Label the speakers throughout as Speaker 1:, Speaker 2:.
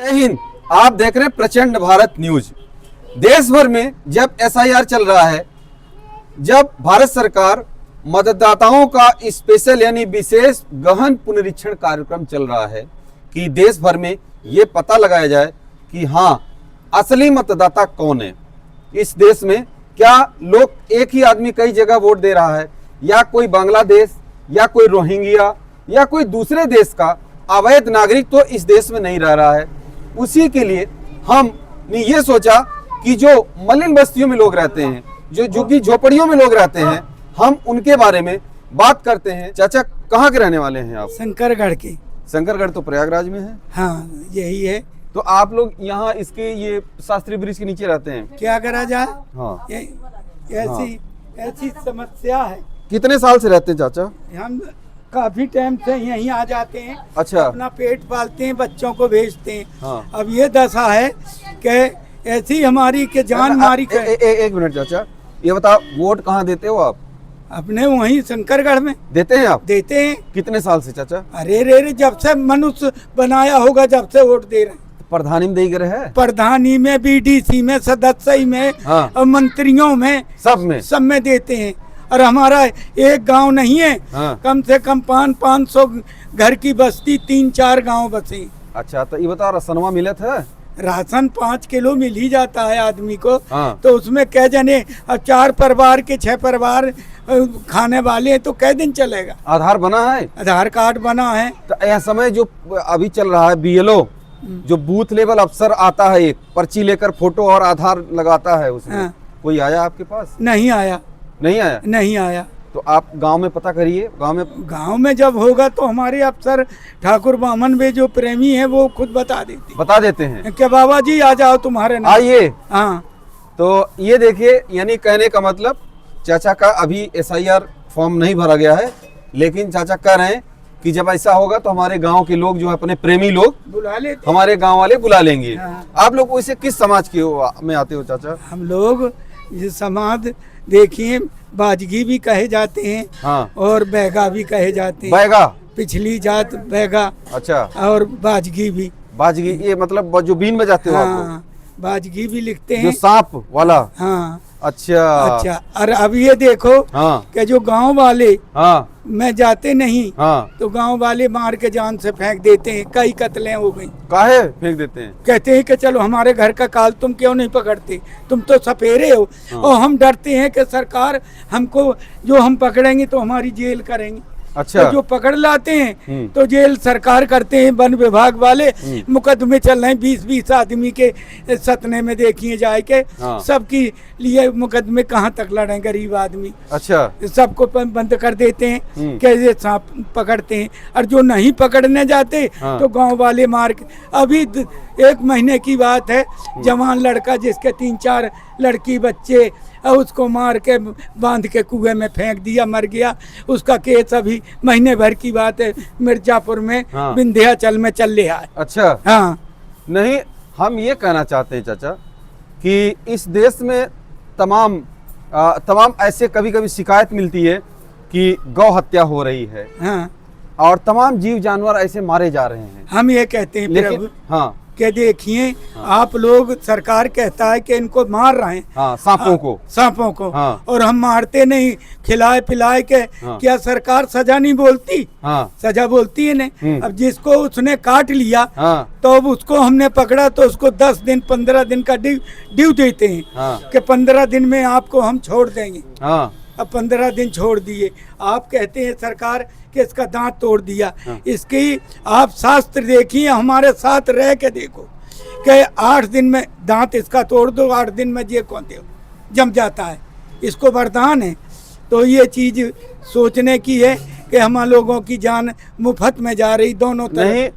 Speaker 1: जय हिंद। आप देख रहे हैं प्रचंड भारत न्यूज। देश भर में जब एसआईआर चल रहा है, जब भारत सरकार मतदाताओं का स्पेशल यानी विशेष गहन पुनरीक्षण कार्यक्रम चल रहा है कि देश भर में ये पता लगाया जाए कि हाँ असली मतदाता कौन है। इस देश में क्या लोग एक ही आदमी कई जगह वोट दे रहा है, या कोई बांग्लादेश या कोई रोहिंग्या या कोई दूसरे देश का अवैध नागरिक तो इस देश में नहीं रह रहा है। उसी के लिए हमने ये सोचा कि जो मलिन बस्तियों में लोग रहते हैं, जो झुग्गी झोपड़ियों में लोग रहते हैं, हम उनके बारे में बात करते हैं। चाचा कहाँ के रहने वाले हैं आप?
Speaker 2: शंकरगढ़ के।
Speaker 1: शंकरगढ़ तो प्रयागराज में है।
Speaker 2: हाँ यही है।
Speaker 1: तो आप लोग यहाँ इसके ये शास्त्री ब्रिज के नीचे रहते हैं,
Speaker 2: क्या करा जाए।
Speaker 1: हाँ
Speaker 2: ऐसी समस्या है।
Speaker 1: कितने साल से रहते हैं चाचा?
Speaker 2: हम काफी टाइम से यहीं आ जाते हैं।
Speaker 1: अच्छा।
Speaker 2: अपना पेट पालते हैं, बच्चों को भेजते हैं।
Speaker 1: हाँ।
Speaker 2: अब ये दशा है कि ऐसी हमारी के जान मारी
Speaker 1: एक मिनट चाचा, ये बताओ वोट कहाँ देते हो आप?
Speaker 2: अपने वहीं शंकरगढ़ में
Speaker 1: देते हैं आप?
Speaker 2: देते हैं।
Speaker 1: कितने साल से चाचा?
Speaker 2: अरे रे जब से मनुष्य बनाया होगा जब से वोट दे रहे हैं।
Speaker 1: प्रधानी में दे गए है,
Speaker 2: प्रधानी में, बीडीसी में, सदस्य में,
Speaker 1: हाँ।
Speaker 2: और मंत्रियों में, सब में देते हैं। और हमारा एक गांव नहीं है,
Speaker 1: हाँ।
Speaker 2: कम से कम 500 घर की बस्ती, 3-4 गांव बसे।
Speaker 1: अच्छा, तो ये बताओ राशनवा मिला था?
Speaker 2: राशन 5 किलो मिल ही जाता है आदमी को।
Speaker 1: हाँ।
Speaker 2: तो उसमें कै जने, अब 4 परिवार के 6 परिवार खाने वाले हैं तो कै दिन चलेगा।
Speaker 1: आधार बना है?
Speaker 2: आधार कार्ड बना है।
Speaker 1: तो यह समय जो अभी चल रहा है बीएलओ, जो बूथ लेवल अफसर आता है, एक पर्ची लेकर फोटो और आधार लगाता है उसमें,
Speaker 2: हाँ।
Speaker 1: कोई आया आपके पास?
Speaker 2: नहीं आया।
Speaker 1: नहीं आया?
Speaker 2: नहीं आया।
Speaker 1: तो आप गांव में पता करिए।
Speaker 2: गांव में जब होगा तो हमारे अफसर ठाकुर बामन वे जो प्रेमी है वो खुद बता देते
Speaker 1: हैं
Speaker 2: कि बाबा जी आ जाओ तुम्हारे नाम।
Speaker 1: आइए।
Speaker 2: हाँ।
Speaker 1: तो ये देखिए, यानी कहने का मतलब चाचा का अभी एसआईआर फॉर्म नहीं भरा गया है, लेकिन चाचा कह रहे हैं कि जब ऐसा होगा तो हमारे गांव के लोग जो है, अपने प्रेमी लोग
Speaker 2: बुला लेते,
Speaker 1: हमारे गांव वाले बुला लेंगे।
Speaker 2: हाँ।
Speaker 1: आप लोग वैसे किस समाज के में आते हो चाचा?
Speaker 2: हम लोग ये समाज देखिए, बाजगी भी कहे जाते हैं।
Speaker 1: हाँ।
Speaker 2: और बैगा भी कहे जाते हैं।
Speaker 1: बैगा
Speaker 2: पिछली जात बैगा।
Speaker 1: अच्छा। और
Speaker 2: बाजगी भी।
Speaker 1: बाजगी ये मतलब जो बीन बजाते हो आप लोग?
Speaker 2: हाँ, बाजगी भी लिखते हैं।
Speaker 1: जो सांप वाला?
Speaker 2: हाँ।
Speaker 1: अच्छा।
Speaker 2: और अब ये देखो,
Speaker 1: हाँ।
Speaker 2: कि जो गांव वाले,
Speaker 1: हाँ,
Speaker 2: मैं जाते नहीं,
Speaker 1: हाँ,
Speaker 2: तो गांव वाले मार के जान से फेंक देते हैं। कई कत्लें हो गई।
Speaker 1: काहे फेंक देते हैं?
Speaker 2: कहते हैं कि चलो हमारे घर का काल तुम क्यों नहीं पकड़ते, तुम तो सपेरे हो।
Speaker 1: हाँ।
Speaker 2: और हम डरते हैं कि सरकार हमको, जो हम पकड़ेंगे तो हमारी जेल करेंगे।
Speaker 1: अच्छा।
Speaker 2: तो जो पकड़ लाते हैं तो जेल सरकार करते हैं, वन विभाग वाले। मुकदमे चल रहे हैं 20-20 आदमी के सतने में, देखिए जाए के।
Speaker 1: हाँ।
Speaker 2: सबकी लिए मुकदमे कहाँ तक लड़े गरीब आदमी।
Speaker 1: अच्छा।
Speaker 2: सबको बंद कर देते हैं कि ये सांप पकड़ते हैं। और जो नहीं पकड़ने जाते,
Speaker 1: हाँ।
Speaker 2: तो गांव वाले मार के। अभी 1 महीने की बात है, जवान लड़का जिसके 3-4 लड़की बच्चे, और उसको मार के बांध के कुएं में फेंक दिया, मर गया। उसका केस अभी महीने भर की बात है, मिर्जापुर में।
Speaker 1: हाँ।
Speaker 2: विंध्याचल में चल रहा है।
Speaker 1: अच्छा।
Speaker 2: हाँ।
Speaker 1: नहीं, हम ये कहना चाहते हैं चाचा कि इस देश में तमाम ऐसे कभी कभी शिकायत मिलती है कि गौ हत्या हो रही है।
Speaker 2: हाँ।
Speaker 1: और तमाम जीव जानवर ऐसे मारे जा रहे हैं।
Speaker 2: हम ये कहते हैं
Speaker 1: लेकिन
Speaker 2: प्रभु,
Speaker 1: हाँ,
Speaker 2: कि देखिए, आप लोग, सरकार कहता है कि इनको मार रहे हैं,
Speaker 1: हाँ, सांपों को।
Speaker 2: हाँ। और हम मारते नहीं, खिलाए पिलाए के।
Speaker 1: हाँ।
Speaker 2: क्या सरकार सजा नहीं बोलती?
Speaker 1: हाँ।
Speaker 2: सजा बोलती है नहीं। अब जिसको उसने काट लिया,
Speaker 1: हाँ।
Speaker 2: तो अब उसको हमने पकड़ा तो उसको 10 दिन 15 दिन का ड्यू देते हैं।
Speaker 1: हाँ।
Speaker 2: कि 15 दिन में आपको हम छोड़ देंगे।
Speaker 1: हाँ।
Speaker 2: अब 15 दिन छोड़ दिए। आप कहते हैं सरकार कि इसका दांत तोड़ दिया।
Speaker 1: हाँ।
Speaker 2: इसकी आप शास्त्र देखिए, हमारे साथ रह के देखो कि 8 दिन में दांत इसका तोड़ दो, 8 दिन में ये कौन दे जम जाता है। इसको वरदान है। तो ये चीज सोचने की है कि हम लोगों की जान मुफ्त में जा रही दोनों तरफ।
Speaker 1: नहीं,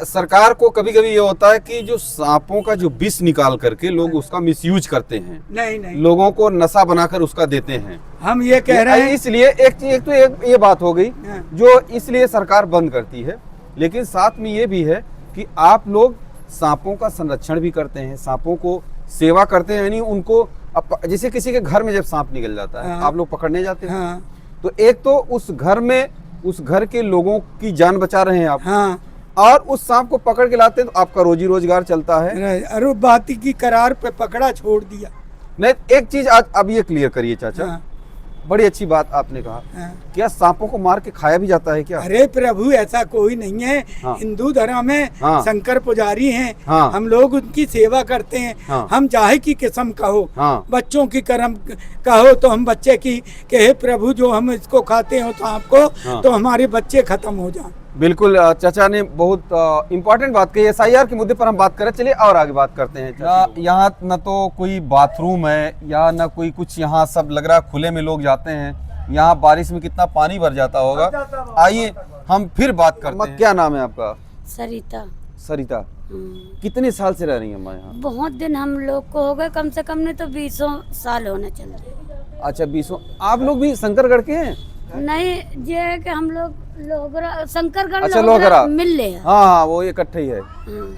Speaker 1: सरकार को कभी कभी ये होता है कि जो सांपों का जो विष निकाल करके लोग उसका मिसयूज करते हैं।
Speaker 2: नहीं,
Speaker 1: लोगों को नशा बनाकर उसका देते हैं।
Speaker 2: हम ये कह रहे हैं,
Speaker 1: इसलिए एक ये बात हो गई
Speaker 2: हाँ।
Speaker 1: जो इसलिए सरकार बंद करती है। लेकिन साथ में ये भी है कि आप लोग सांपों का संरक्षण भी करते हैं, सांपों को सेवा करते हैं। यानी उनको, जैसे किसी के घर में जब सांप निकल जाता है,
Speaker 2: हाँ।
Speaker 1: आप लोग पकड़ने जाते हैं।
Speaker 2: हाँ।
Speaker 1: तो एक तो उस घर में, उस घर के लोगों की जान बचा रहे हैं आप।
Speaker 2: हाँ।
Speaker 1: और उस सांप को पकड़ के लाते हैं तो आपका रोजी रोजगार चलता है।
Speaker 2: अरे बाती की करार पे पकड़ा छोड़ दिया।
Speaker 1: नहीं, एक चीज आज अब ये क्लियर करिए चाचा,
Speaker 2: हाँ,
Speaker 1: बड़ी अच्छी बात आपने कहा,
Speaker 2: हाँ।
Speaker 1: क्या सांपों को मार के खाया भी जाता है क्या?
Speaker 2: अरे प्रभु ऐसा कोई नहीं है।
Speaker 1: हाँ।
Speaker 2: हिंदू धर्म में
Speaker 1: हाँ।
Speaker 2: शंकर पुजारी हैं।
Speaker 1: हाँ।
Speaker 2: हम लोग उनकी सेवा करते हैं।
Speaker 1: हाँ।
Speaker 2: हम चाहे की किस्म कहो,
Speaker 1: हाँ।
Speaker 2: बच्चों की कर्म कहो तो हम बच्चे की कि हे प्रभु जो हम इसको खाते हो सांप को,
Speaker 1: हाँ।
Speaker 2: तो हमारे बच्चे खत्म हो जाए।
Speaker 1: बिल्कुल, चाचा ने बहुत इम्पोर्टेंट बात कही। एसआईआर के मुद्दे पर हम बात करें, चलिए और आगे बात करते हैं। यहाँ न तो कोई बाथरूम है या न कोई कुछ, यहाँ सब लग रहा खुले में लोग जाते हैं। यहाँ बारिश में कितना पानी भर जाता होगा। आइए हम फिर बात करते हैं। क्या नाम है आपका?
Speaker 3: सरिता।
Speaker 1: सरिता, कितने साल से रह रही हैं अम्मा यहाँ?
Speaker 3: बहुत दिन हम लोग को हो गए, कम से कम नहीं तो 20 साल होने चल रहे।
Speaker 1: अच्छा, 20। आप लोग भी शंकरगढ़ के हैं?
Speaker 3: नहीं, ये है कि हम लोग शंकरगढ़
Speaker 1: अच्छा, लोगरा
Speaker 3: मिल ले।
Speaker 1: हाँ हाँ, वो इकट्ठे ही है।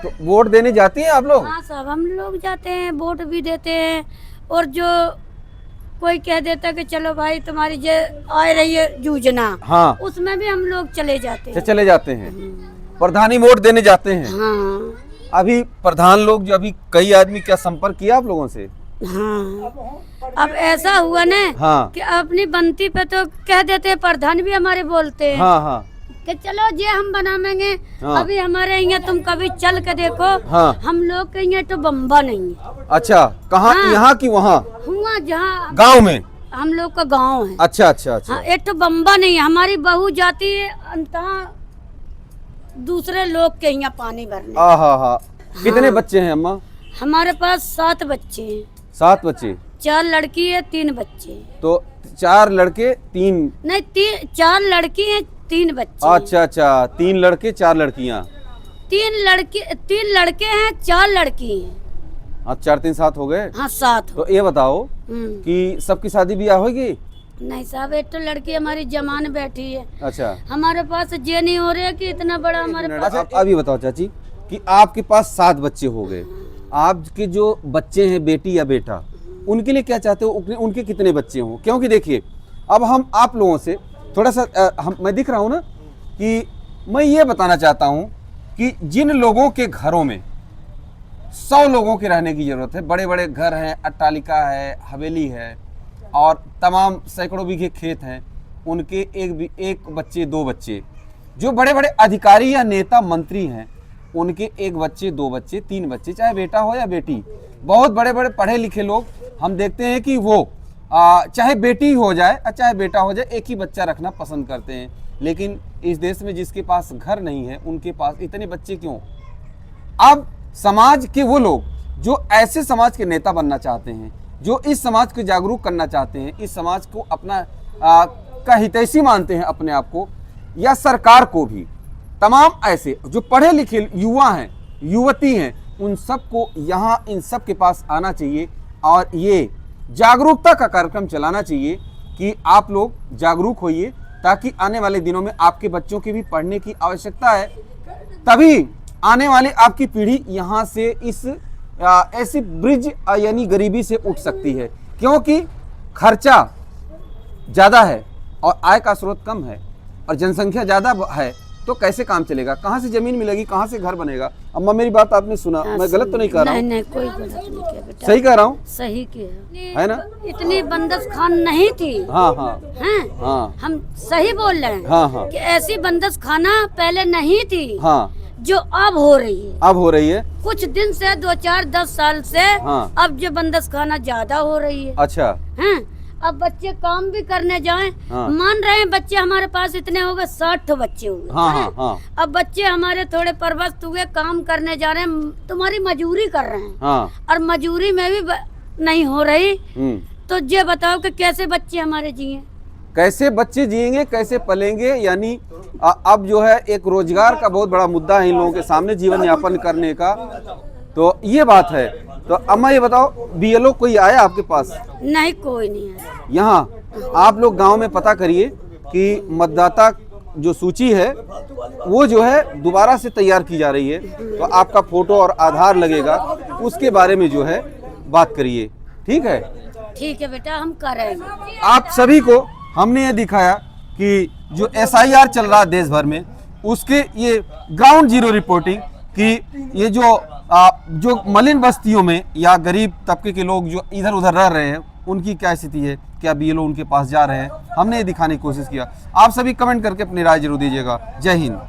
Speaker 1: तो वोट देने जाती हैं आप लोग?
Speaker 3: हाँ साहब, हम लोग जाते हैं, वोट भी देते हैं। और जो कोई कह देता कि चलो भाई तुम्हारी जो आ रही है योजना,
Speaker 1: हाँ,
Speaker 3: उसमें भी हम लोग चले जाते हैं।
Speaker 1: चले जाते हैं, प्रधानी वोट देने जाते हैं।
Speaker 3: हाँ
Speaker 1: अभी प्रधान लोग जो अभी कई आदमी क्या संपर्क किया आप लोगों से?
Speaker 3: हाँ। अब ऐसा हुआ ना
Speaker 1: हाँ।
Speaker 3: कि अपनी बनती पे तो कह देते हैं, प्रधान भी हमारे बोलते हैं
Speaker 1: हाँ हाँ
Speaker 3: कि चलो ये हम बनाएंगे।
Speaker 1: हाँ।
Speaker 3: अभी हमारे यहाँ तुम कभी चल के देखो।
Speaker 1: हाँ।
Speaker 3: हम लोग के यहाँ तो बम्बा नहीं है।
Speaker 1: अच्छा, कहाँ?
Speaker 3: हाँ।
Speaker 1: यहाँ की वहाँ
Speaker 3: हुआ जहाँ
Speaker 1: गांव में?
Speaker 3: हम लोग का गांव है।
Speaker 1: अच्छा अच्छा अच्छा।
Speaker 3: हाँ, एक तो बम्बा नहीं है। हमारी बहू जाती है अंतः दूसरे लोग के यहाँ पानी भरने।
Speaker 1: हाँ। कितने बच्चे हैं अम्मा?
Speaker 3: हमारे पास 7 बच्चे हैं।
Speaker 1: 7 बच्चे?
Speaker 3: 4 लड़की है, 3 बच्चे।
Speaker 1: तो 4 लड़के 3?
Speaker 3: नहीं, 4 लड़की है, 3 बच्चे।
Speaker 1: अच्छा अच्छा, 3 लड़के 4 लड़कियाँ।
Speaker 3: 3 लड़के हैं, 4 लड़की हैं।
Speaker 1: हाँ, 4 3 7 हो गए।
Speaker 3: हाँ 7
Speaker 1: तो ये बताओ कि सबकी शादी ब्याह होगी?
Speaker 3: नहीं साहब, एक तो लड़की हमारी जमान बैठी है।
Speaker 1: अच्छा
Speaker 3: हमारे पास ये नहीं हो रहा है कि इतना बड़ा हमारे पास।
Speaker 1: अच्छा, अब ये बताओ चाची कि आपके पास 7 बच्चे हो गए, आपके जो बच्चे हैं बेटी या बेटा, उनके लिए क्या चाहते हो? उनके कितने बच्चे हों? क्योंकि देखिए, अब हम आप लोगों से थोड़ा सा मैं दिख रहा हूँ ना कि मैं ये बताना चाहता हूँ कि जिन लोगों के घरों में 100 लोगों के रहने की ज़रूरत है, बड़े बड़े घर हैं, अट्टालिका है, हवेली है और तमाम सैकड़ों बीघे खेत हैं, उनके एक बच्चे 2 बच्चे, जो बड़े बड़े अधिकारी या नेता मंत्री हैं, उनके 1 बच्चे 2 बच्चे 3 बच्चे, चाहे बेटा हो या बेटी। बहुत बड़े बड़े पढ़े लिखे लोग हम देखते हैं कि वो चाहे बेटी हो जाए और चाहे बेटा हो जाए, एक ही बच्चा रखना पसंद करते हैं। लेकिन इस देश में जिसके पास घर नहीं है, उनके पास इतने बच्चे क्यों? अब समाज के वो लोग जो ऐसे समाज के नेता बनना चाहते हैं, जो इस समाज को जागरूक करना चाहते हैं, इस समाज को अपना का हितैषी मानते हैं अपने आप को, या सरकार को भी, तमाम ऐसे जो पढ़े लिखे युवा हैं, युवती हैं, उन सबको यहाँ इन सब के पास आना चाहिए और ये जागरूकता का कार्यक्रम चलाना चाहिए कि आप लोग जागरूक होइए, ताकि आने वाले दिनों में आपके बच्चों की भी पढ़ने की आवश्यकता है। तभी आने वाली आपकी पीढ़ी यहाँ से इस ऐसी ब्रिज यानी गरीबी से उठ सकती है, क्योंकि खर्चा ज़्यादा है और आय का स्रोत कम है और जनसंख्या ज़्यादा है, तो कैसे काम चलेगा? कहाँ से जमीन मिलेगी, कहाँ से घर बनेगा? अम्मा मेरी बात आपने सुना, मैं गलत तो नहीं कह रहा हूँ?
Speaker 3: नहीं, कोई गलत नहीं किया बेटा,
Speaker 1: सही कह रहा हूँ?
Speaker 3: सही किया
Speaker 1: है ना?
Speaker 3: इतनी बंदश खान नहीं थी।
Speaker 1: हाँ हाँ
Speaker 3: हैं?
Speaker 1: हाँ
Speaker 3: हम सही बोल रहे हैं।
Speaker 1: हाँ हाँ
Speaker 3: कि ऐसी बंदश खाना पहले नहीं थी।
Speaker 1: हाँ,
Speaker 3: जो अब हो रही है।
Speaker 1: अब हो रही है
Speaker 3: कुछ दिन से 2 4 10 साल से।
Speaker 1: हाँ।
Speaker 3: अब जो बंदश खाना ज्यादा हो रही है।
Speaker 1: अच्छा,
Speaker 3: हैं? अब बच्चे काम भी करने जाएं।
Speaker 1: हाँ।
Speaker 3: मान रहे हैं बच्चे हमारे पास इतने हो गए, 60 बच्चे हो गए।
Speaker 1: हाँ
Speaker 3: हैं?
Speaker 1: हाँ हाँ
Speaker 3: अब बच्चे हमारे थोड़े परवस्त हुए, काम करने जा रहे हैं, तुम्हारी मजूरी कर रहे हैं।
Speaker 1: हाँ।
Speaker 3: और मजूरी में भी नहीं हो रही। तो ये बताओ कि कैसे बच्चे हमारे जिए?
Speaker 1: कैसे बच्चे जिएंगे, कैसे पलेंगे? यानी अब जो है एक रोजगार का बहुत बड़ा मुद्दा है इन लोगों के सामने, जीवन यापन करने का। तो ये बात है। तो अम्मा ये बताओ, बीएलओ कोई आया आपके पास?
Speaker 3: नहीं, कोई नहीं आया।
Speaker 1: यहाँ आप लोग गांव में पता करिए कि मतदाता जो सूची है वो जो है दोबारा से तैयार की जा रही है, तो आपका फोटो और आधार लगेगा, उसके बारे में जो है बात करिए। ठीक है?
Speaker 3: ठीक है बेटा, हम करेंगे।
Speaker 1: आप सभी को हमने ये दिखाया कि जो एसआईआर चल रहा है देश भर में, उसके ये ग्राउंड जीरो रिपोर्टिंग कि ये जो मलिन बस्तियों में या गरीब तबके के लोग जो इधर उधर रह रहे हैं उनकी क्या स्थिति है, क्या अभी ये लोग उनके पास जा रहे हैं, हमने ये दिखाने की कोशिश किया। आप सभी कमेंट करके अपनी राय जरूर दीजिएगा। जय हिंद।